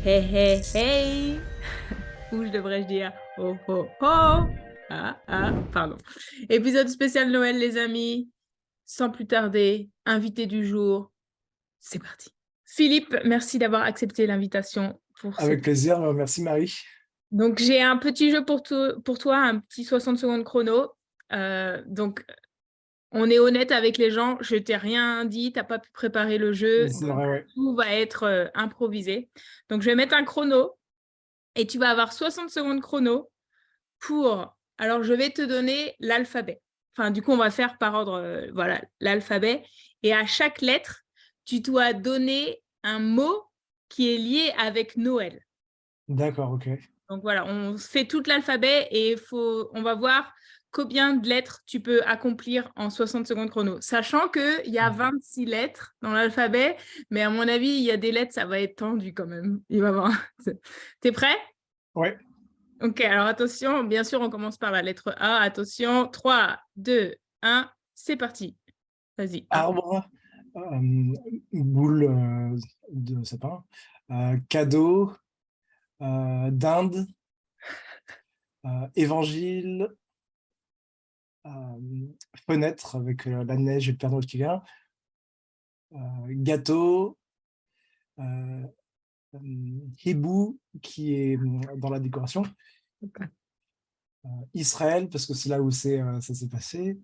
Hey, hey, hey! Ou je devrais-je dire oh, oh, oh! Pardon. Épisode spécial Noël, les amis. Sans plus tarder, invité du jour, c'est parti. Philippe, merci d'avoir accepté l'invitation pour Avec cette... plaisir, merci Marie. Donc, j'ai un petit jeu pour toi, un petit 60 secondes chrono. Donc, on est honnête avec les gens, je t'ai rien dit, t'as pas pu préparer le jeu, C'est donc vrai, ouais. tout va être improvisé. Donc, je vais mettre un chrono. Et tu vas avoir 60 secondes chrono pour... Alors, je vais te donner l'alphabet. Enfin, du coup, on va faire par ordre, voilà, l'alphabet. Et à chaque lettre, tu dois donner un mot qui est lié avec Noël. D'accord, ok. Donc, voilà, on fait tout l'alphabet et on va voir combien de lettres tu peux accomplir en 60 secondes chrono. Sachant qu'il y a 26 lettres dans l'alphabet, mais à mon avis, il y a des lettres, ça va être tendu quand même. Il va avoir... T'es prêt? Ouais. Ok, alors attention, bien sûr, on commence par la lettre A. Attention, 3, 2, 1, c'est parti. Vas-y. Arbre, boule de sapin, cadeau, dinde, évangile, fenêtre avec la neige et le Père Noël qui vient, gâteau, euh, hibou qui est dans la décoration, Israël parce que c'est là où ça s'est passé,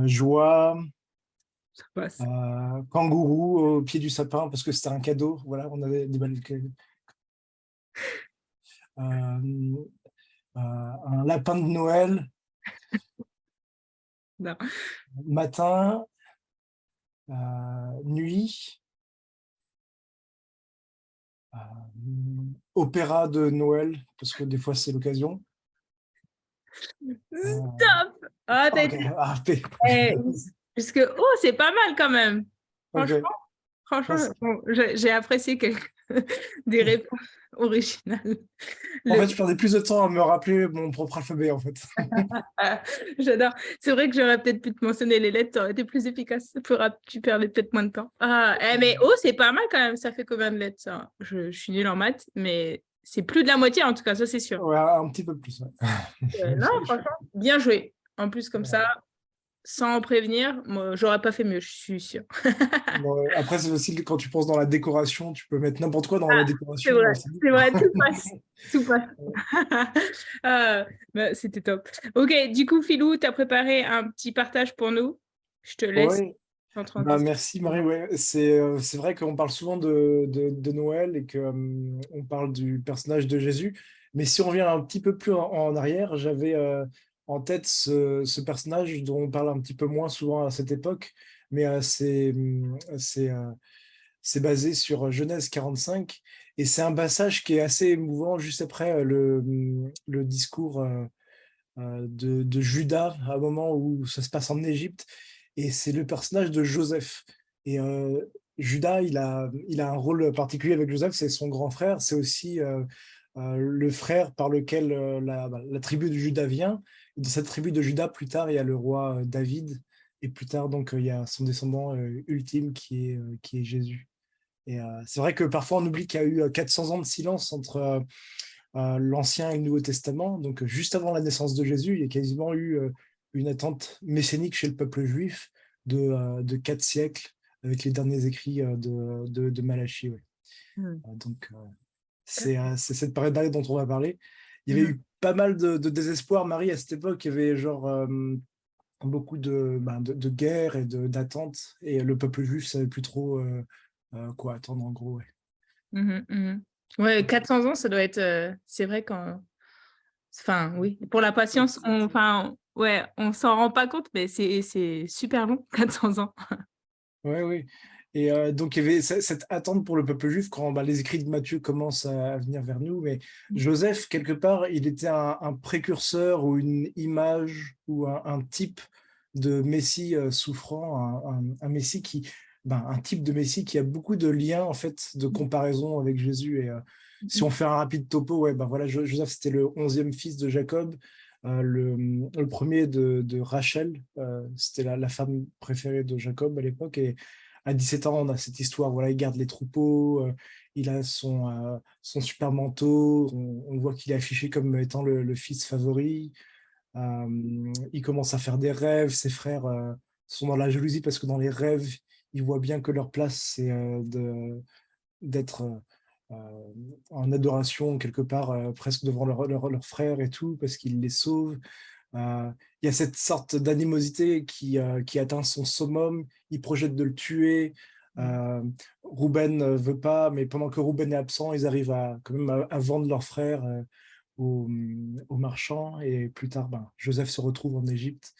joie, Ça passe. kangourou au pied du sapin parce que c'était un cadeau. Voilà, on avait déballé le cadeau. Euh, un lapin de Noël, Non. matin, nuit, opéra de Noël parce que des fois c'est l'occasion. Euh, Stop! Ah, t'as ok, été... P. Eh, parce que, oh, c'est pas mal quand même. Ok. Franchement, franchement, Parce- bon, j'ai apprécié quelques... des réponses originales. En Le... fait, je perdais plus de temps à me rappeler mon propre alphabet, en fait. Ah, j'adore. C'est vrai que j'aurais peut-être pu te mentionner les lettres, ça aurait été plus efficace. Tu perdais peut-être moins de temps. Ah, mais oh, c'est pas mal quand même. Ça fait combien de lettres, ça? Je suis nulle en maths, mais c'est plus de la moitié en tout cas, ça c'est sûr. Ouais, un petit peu plus. Ouais. Non, franchement, bien joué. En plus, comme ça, sans prévenir, moi, j'aurais pas fait mieux, je suis sûre. Bon, après, c'est facile quand tu penses dans la décoration, tu peux mettre n'importe quoi dans la décoration. C'est vrai, tout passe. Tout passe. Ah, bah, c'était top. Ok, du coup, Philou, tu as préparé un petit partage pour nous. Je te laisse Ouais, en bah, transition. merci Marie. Ouais, c'est vrai qu'on parle souvent de Noël et que on parle du personnage de Jésus. Mais si on revient un petit peu plus en arrière, j'avais en tête ce personnage dont on parle un petit peu moins souvent à cette époque, mais c'est basé sur Genèse 45 et c'est un passage qui est assez émouvant juste après le discours de Judas à un moment où ça se passe en Égypte et c'est le personnage de Joseph. Et Judas, il a un rôle particulier avec Joseph, c'est son grand frère, c'est aussi le frère par lequel la tribu de Judas vient. Et dans cette tribu de Judas, plus tard, il y a le roi David, et plus tard, donc, il y a son descendant ultime qui est Jésus. Et c'est vrai que parfois on oublie qu'il y a eu 400 ans de silence entre l'Ancien et le Nouveau Testament. Donc juste avant la naissance de Jésus, il y a quasiment eu une attente messianique chez le peuple juif de 4 siècles avec les derniers écrits de Malachie. Ouais. Hmm. Donc c'est cette période-là dont on va parler. Il y avait Mhm. eu pas mal de désespoir, Marie, à cette époque. Il y avait genre beaucoup de guerres et d'attentes. Et le peuple juif ne savait plus trop quoi attendre, en gros. Ouais. Mhm, mhm. Ouais, 400 ans, ça doit être... c'est vrai quand... Enfin, oui. Pour la patience, enfin, ouais, on s'en rend pas compte, mais c'est super long, 400 ans. Oui, oui. Et donc, il y avait cette attente pour le peuple juif quand les écrits de Matthieu commencent à venir vers nous. Mais Joseph, quelque part, il était un précurseur ou une image ou un type de Messie souffrant, un Messie un type de Messie qui a beaucoup de liens, en fait, de comparaison avec Jésus. Et si on fait un rapide topo, ouais, voilà, Joseph, c'était le 11e fils de Jacob. Le premier de Rachel, c'était la femme préférée de Jacob à l'époque. Et à 17 ans, on a cette histoire, voilà, il garde les troupeaux, il a son super manteau, on voit qu'il est affiché comme étant le fils favori. Il commence à faire des rêves, ses frères sont dans la jalousie parce que dans les rêves, ils voient bien que leur place, c'est d'être en adoration quelque part, presque devant leur frère et tout, parce qu'il les sauve. Il y a cette sorte d'animosité qui atteint son summum, il projette de le tuer. Euh, Rouben veut pas, mais pendant que Rouben est absent, ils arrivent quand même à vendre leur frère aux marchands, et plus tard, ben, Joseph se retrouve en Égypte.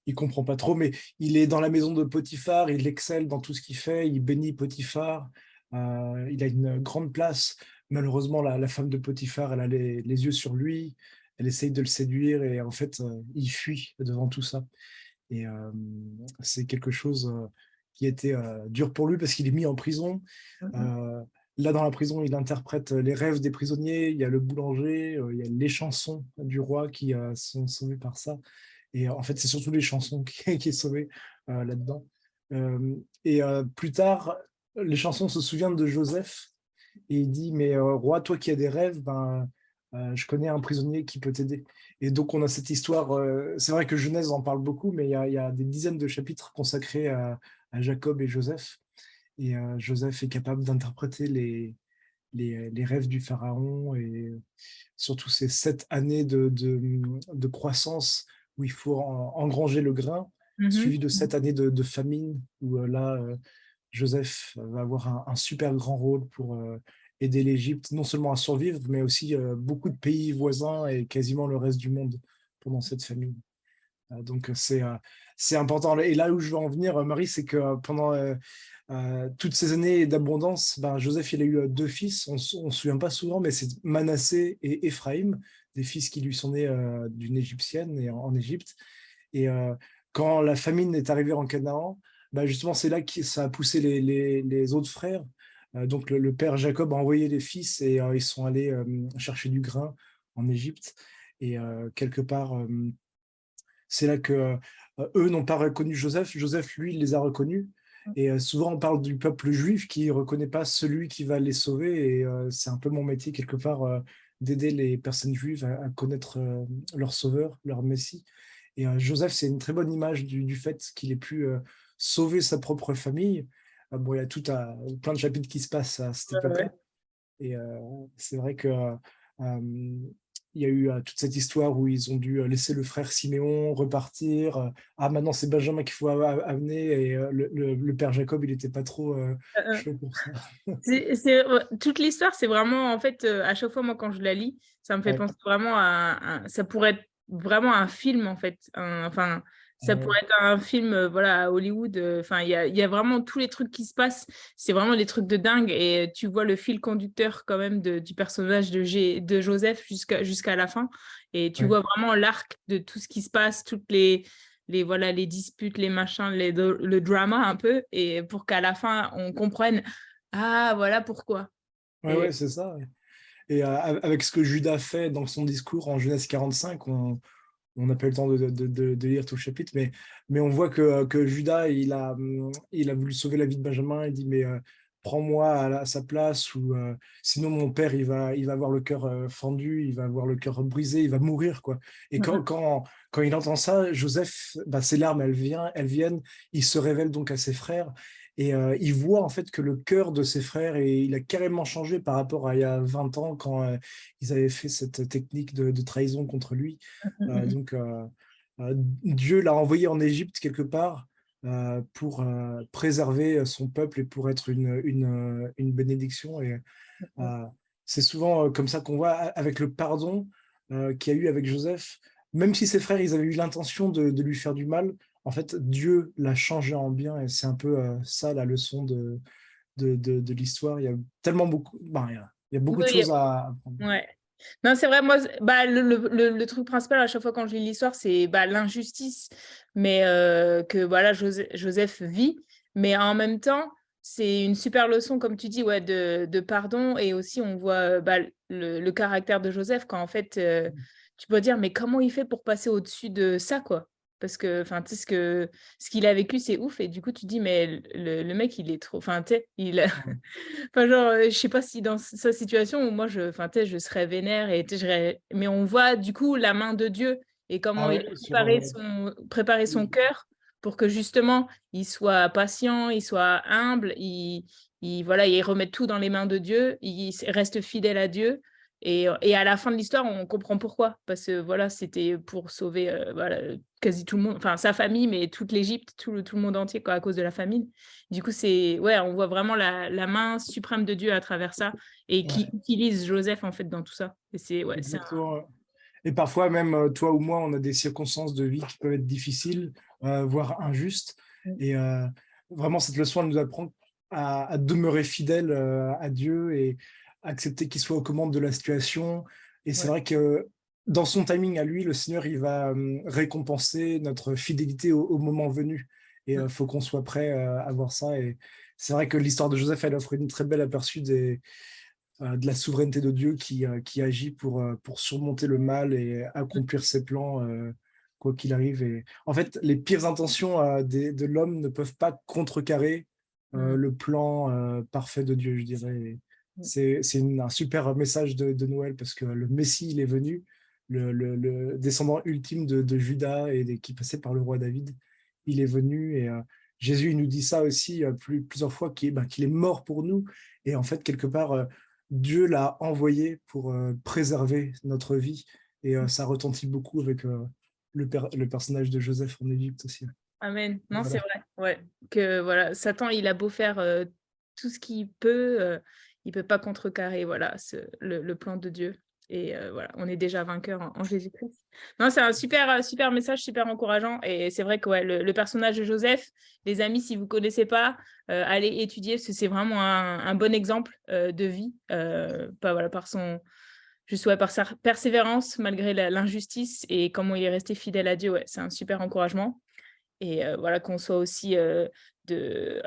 Il comprend pas trop, mais il est dans la maison de Potiphar, il excelle dans tout ce qu'il fait, il bénit Potiphar, il a une grande place. Malheureusement, la femme de Potiphar, elle a les yeux sur lui, elle essaye de le séduire, et en fait, il fuit devant tout ça. Et c'est quelque chose qui était dur pour lui parce qu'il est mis en prison. Euh, Là, dans la prison, il interprète les rêves des prisonniers, il y a le boulanger, il y a les chansons du roi qui sont sauvées par ça. Et en fait, c'est surtout les chansons qui est sauvé là-dedans. Plus tard, les chansons se souviennent de Joseph et il dit, mais roi, toi qui as des rêves, ben, je connais un prisonnier qui peut t'aider. Et donc, on a cette histoire. C'est vrai que Genèse en parle beaucoup, mais il y a des dizaines de chapitres consacrés à Jacob et Joseph. Et Joseph est capable d'interpréter les rêves du pharaon, et surtout ces 7 années de croissance où il faut engranger le grain, suivi de 7 années de famine, où là, Joseph va avoir un super grand rôle pour aider l'Égypte, non seulement à survivre, mais aussi beaucoup de pays voisins et quasiment le reste du monde pendant cette famine. Donc c'est important. Et là où je veux en venir, Marie, c'est que pendant toutes ces années d'abondance, ben, Joseph, il a eu 2 fils. On ne se souvient pas souvent, mais c'est Manassé et Éphraïm, des fils qui lui sont nés d'une Égyptienne et en Égypte. Et quand la famine est arrivée en Canaan, ben, justement, c'est là que ça a poussé les autres frères. Donc le père Jacob a envoyé les fils, et ils sont allés chercher du grain en Égypte. Et quelque part, c'est là que eux n'ont pas reconnu Joseph. Joseph, lui, il les a reconnus. Et souvent, on parle du peuple juif qui ne reconnaît pas celui qui va les sauver. Et c'est un peu mon métier, quelque part, d'aider les personnes juives à connaître leur sauveur, leur Messie. Et Joseph, c'est une très bonne image du fait qu'il ait pu sauver sa propre famille. Bon, il y a plein de chapitres qui se passent à cette époque-là. Et c'est vrai que il y a eu toute cette histoire où ils ont dû laisser le frère Siméon repartir. Ah, maintenant c'est Benjamin qu'il faut amener. Et le père Jacob, il n'était pas trop chaud pour ça. Toute l'histoire, c'est vraiment, en fait, à chaque fois, moi, quand je la lis, ça me fait Ouais. penser vraiment ça pourrait être vraiment un film, en fait. Enfin, ça Ouais. pourrait être un film, voilà, à Hollywood. Enfin, il y a vraiment tous les trucs qui se passent. C'est vraiment des trucs de dingue. Et tu vois le fil conducteur, quand même, du personnage de Joseph jusqu'à la fin. Et tu Ouais. vois vraiment l'arc de tout ce qui se passe, toutes voilà, les disputes, les machins, le drama un peu. Et pour qu'à la fin, on comprenne. Ah, voilà pourquoi. Ouais, Et ouais, c'est ça. Et avec ce que Judas fait dans son discours en Genèse 45, on n'a pas eu le temps de lire tout le chapitre, mais on voit que Judas, il a voulu sauver la vie de Benjamin. Il dit, mais prends-moi à sa place, ou sinon mon père, il va avoir le cœur fendu, il va avoir le cœur brisé, il va mourir, quoi. Et quand il entend ça, Joseph, bah, ses larmes, elles viennent, il se révèle donc à ses frères. Et il voit en fait que le cœur de ses frères, et il a carrément changé par rapport à il y a 20 ans, quand ils avaient fait cette technique de trahison contre lui. Donc, Dieu l'a envoyé en Égypte quelque part pour préserver son peuple et pour être une bénédiction. Et euh, c'est souvent comme ça qu'on voit avec le pardon qu'il y a eu avec Joseph. Même si ses frères, ils avaient eu l'intention de lui faire du mal, en fait, Dieu l'a changé en bien. Et c'est un peu ça la leçon de l'histoire. Il y a tellement beaucoup, ben, il y a beaucoup de oui, choses à apprendre. ouais. Non, c'est vrai, moi, bah, le truc principal à chaque fois quand je lis l'histoire, c'est bah, l'injustice, mais que voilà, Joseph vit. Mais en même temps, c'est une super leçon, comme tu dis, ouais, de pardon. Et aussi, on voit bah, le caractère de Joseph, quand en fait, tu peux dire, mais comment il fait pour passer au-dessus de ça, quoi? parce que, enfin, tu sais, ce qu'il a vécu, c'est ouf et du coup, tu dis: «Mais le mec, il est trop» enfin, tu sais, il Ouais. enfin, genre, je sais pas si dans sa situation où moi enfin, tu sais, je serais vénère et tu sais, je serais mais on voit du coup la main de Dieu et Ah comment il a ouais, sur, préparé son mmh, cœur pour que justement, il soit patient, il soit humble, voilà, il remet tout dans les mains de Dieu, il reste fidèle à Dieu et à la fin de l'histoire, on comprend pourquoi. Parce que voilà, c'était pour sauver, voilà, quasi tout le monde, enfin sa famille, mais toute l'Égypte, tout le monde entier, quoi, à cause de la famine. Du coup, ouais, on voit vraiment la main suprême de Dieu à travers ça et qui ouais, utilise Joseph, en fait, dans tout ça et c'est un exactement, ouais. Et parfois même, toi ou moi, on a des circonstances de vie qui peuvent être difficiles, voire injustes mmh, et vraiment cette leçon, elle nous apprend à demeurer fidèles, à Dieu et accepter qu'il soit aux commandes de la situation et c'est ouais, vrai que dans son timing à lui, le Seigneur, il va, récompenser notre fidélité au moment venu et mmh, faut qu'on soit prêt, à voir ça et c'est vrai que l'histoire de Joseph, elle offre une très belle aperçu de la souveraineté de Dieu qui agit pour surmonter le mal et mmh, accomplir ses plans, quoi qu'il arrive. Et en fait, les pires intentions de l'homme ne peuvent pas contrecarrer mmh, le plan parfait de Dieu, je dirais. Et mmh, c'est un super message de Noël parce que le Messie, il est venu, le descendant ultime de Judas qui passait par le roi David, il est venu et Jésus, il nous dit ça aussi plusieurs fois, qu'il est mort pour nous. Et en fait, quelque part, Dieu l'a envoyé pour préserver notre vie. Et mmh. ça retentit beaucoup avec le personnage de Joseph en Égypte aussi. Amen. Non, c'est Voilà. vrai, ouais, que voilà, Satan, il a beau faire, tout ce qu'il peut, il peut pas contrecarrer, voilà, le plan de Dieu et voilà, on est déjà vainqueur en Jésus-Christ. Non, c'est un super message, super encourageant et c'est vrai que, ouais, le personnage de Joseph, les amis, si vous connaissez pas, allez étudier parce que c'est vraiment un bon exemple, de vie, voilà, juste, ouais, par sa persévérance malgré l'injustice et comment il est resté fidèle à Dieu, ouais, c'est un super encouragement. Et voilà, qu'on soit aussi,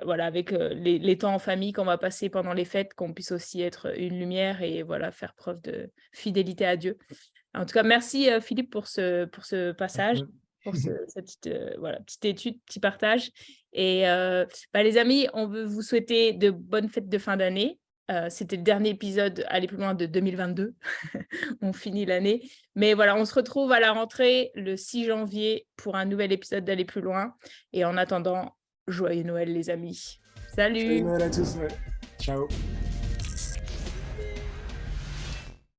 voilà, avec, les temps en famille qu'on va passer pendant les fêtes, qu'on puisse aussi être une lumière et voilà, faire preuve de fidélité à Dieu. En tout cas, merci, Philippe pour ce passage, pour cette petite, voilà, petite étude, petit partage et les amis, on veut vous souhaiter de bonnes fêtes de fin d'année. C'était le dernier épisode Aller plus loin de 2022. On finit l'année. Mais voilà, on se retrouve à la rentrée le 6 janvier pour un nouvel épisode d'Aller plus loin. Et en attendant, joyeux Noël les amis. Joyeux Salut! Noël à tous. Ouais. Ciao.